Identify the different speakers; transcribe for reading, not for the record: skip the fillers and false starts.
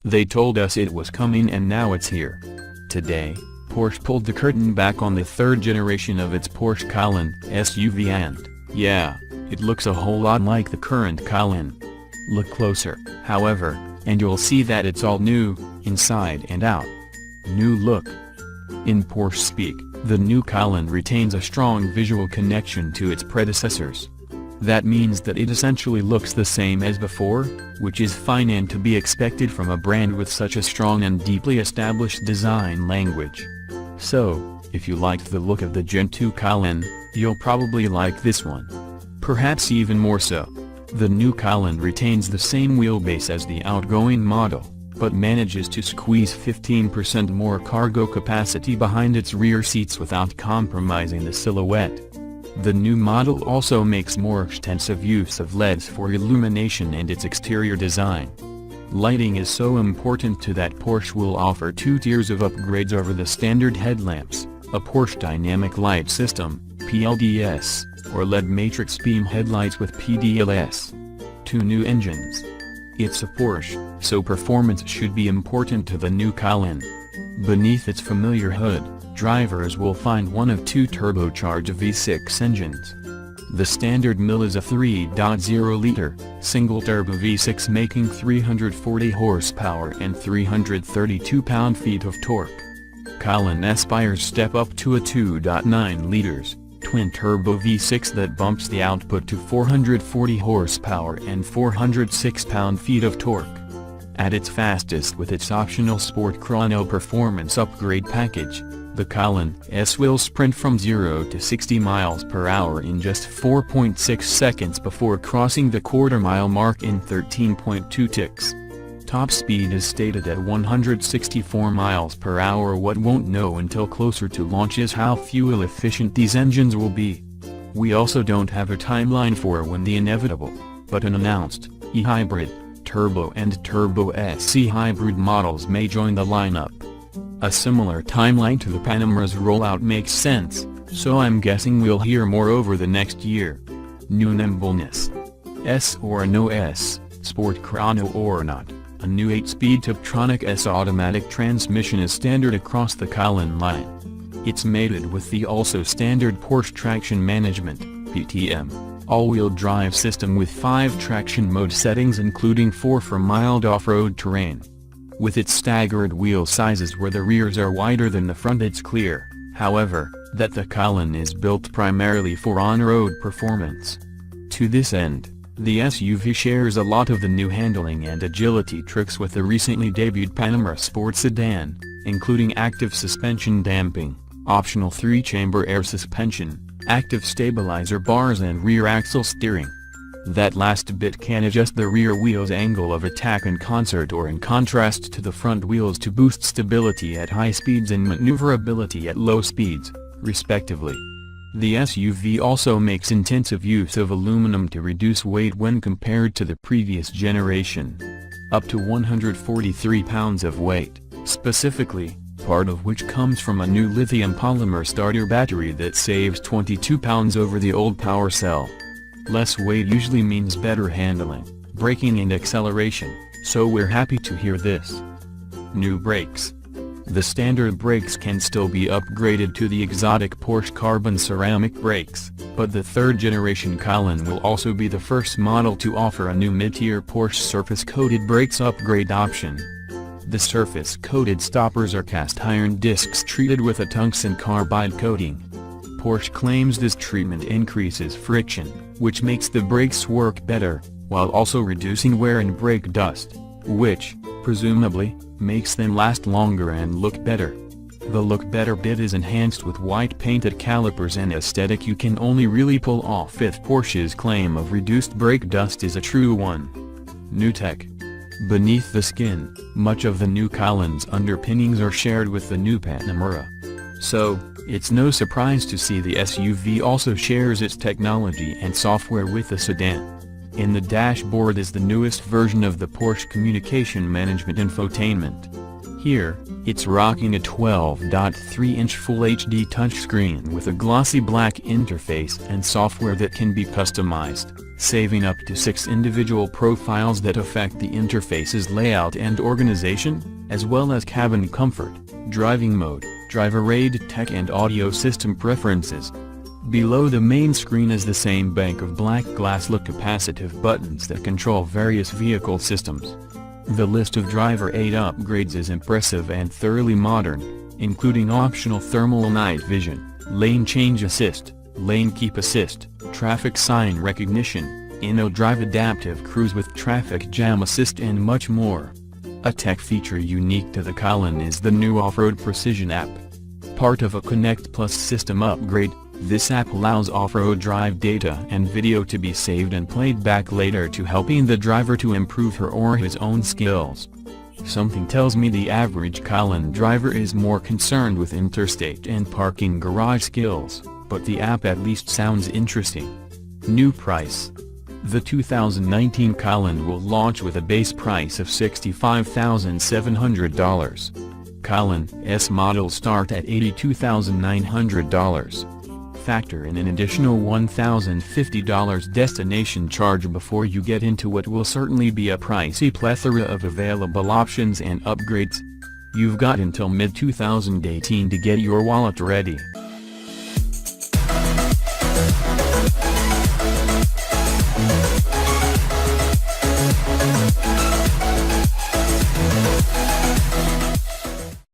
Speaker 1: They told us it was coming and now it's here. Today, Porsche pulled the curtain back on the third generation of its Porsche Cayenne SUV and, yeah, it looks a whole lot like the current Cayenne. Look closer, however, and you'll see that it's all new, inside and out. New look. In Porsche speak, the new Cayenne retains a strong visual connection to its predecessors. That means that it essentially looks the same as before, which is fine and to be expected from a brand with such a strong and deeply established design language. So, if you liked the look of the Gen 2 Cayenne, you'll probably like this one. Perhaps even more so. The new Cayenne retains the same wheelbase as the outgoing model, but manages to squeeze 15% more cargo capacity behind its rear seats without compromising the silhouette. The new model also makes more extensive use of LEDs for illumination and its exterior design. Lighting is so important to that Porsche will offer 2 tiers of upgrades over the standard headlamps, a Porsche Dynamic Light System, PLDS, or LED matrix beam headlights with PDLS. 2 new engines. It's a Porsche, so performance should be important to the new Cayenne. Beneath its familiar hood, drivers will find one of 2 turbocharged V6 engines. The standard mill is a 3.0-liter, single-turbo V6 making 340 horsepower and 332 pound-feet of torque. Cayenne aspires step up to a 2.9 liters, twin-turbo V6 that bumps the output to 440 horsepower and 406 pound-feet of torque. At its fastest with its optional Sport Chrono performance upgrade package, the Cayenne S will sprint from 0 to 60 miles per hour in just 4.6 seconds before crossing the quarter-mile mark in 13.2 ticks. Top speed is stated at 164 miles per hour. What won't know until closer to launch is how fuel efficient these engines will be. We also don't have a timeline for when the inevitable, but an announced, e-hybrid, Turbo and Turbo SE hybrid models may join the lineup. A similar timeline to the Panamera's rollout makes sense, so I'm guessing we'll hear more over the next year. New nimbleness. S or no S, Sport Chrono or not, a new 8-speed Tiptronic S automatic transmission is standard across the Cayenne line. It's mated with the also standard Porsche Traction Management (PTM) all-wheel drive system with 5 traction mode settings including 4 for mild off-road terrain. With its staggered wheel sizes where the rears are wider than the front, it's clear, however, that the Cayenne is built primarily for on-road performance. To this end, the SUV shares a lot of the new handling and agility tricks with the recently debuted Panamera Sport sedan, including active suspension damping, optional 3-chamber air suspension, active stabilizer bars and rear axle steering. That last bit can adjust the rear wheel's angle of attack in concert or in contrast to the front wheels to boost stability at high speeds and maneuverability at low speeds, respectively. The SUV also makes intensive use of aluminum to reduce weight when compared to the previous generation. Up to 143 pounds of weight, specifically, part of which comes from a new lithium polymer starter battery that saves 22 pounds over the old power cell. Less weight usually means better handling, braking and acceleration, so we're happy to hear this. New brakes. The standard brakes can still be upgraded to the exotic Porsche carbon ceramic brakes, but the third-generation Cayenne will also be the first model to offer a new mid-tier Porsche surface-coated brakes upgrade option. The surface-coated stoppers are cast-iron discs treated with a tungsten carbide coating. Porsche claims this treatment increases friction, which makes the brakes work better, while also reducing wear and brake dust, which, presumably, makes them last longer and look better. The look better bit is enhanced with white painted calipers, an aesthetic you can only really pull off if Porsche's claim of reduced brake dust is a true one. New tech. Beneath the skin, much of the new Cayenne's underpinnings are shared with the new Panamera. So, it's no surprise to see the SUV also shares its technology and software with the sedan. In the dashboard is the newest version of the Porsche Communication Management infotainment. Here, it's rocking a 12.3-inch Full HD touchscreen with a glossy black interface and software that can be customized, saving up to 6 individual profiles that affect the interface's layout and organization, as well as cabin comfort, driving mode, driver aid tech and audio system preferences. Below the main screen is the same bank of black glass look capacitive buttons that control various vehicle systems. The list of driver aid upgrades is impressive and thoroughly modern, including optional thermal night vision, lane change assist, lane keep assist, traffic sign recognition, InnoDrive adaptive cruise with traffic jam assist and much more. A tech feature unique to the Cayenne is the new Off-Road Precision app. Part of a Connect Plus system upgrade, this app allows off-road drive data and video to be saved and played back later to helping the driver to improve her or his own skills. Something tells me the average Cayenne driver is more concerned with interstate and parking garage skills, but the app at least sounds interesting. New price. The 2019 Cayenne will launch with a base price of $65,700. Cayenne S models start at $82,900. Factor in an additional $1,050 destination charge before you get into what will certainly be a pricey plethora of available options and upgrades. You've got until mid-2018 to get your wallet ready.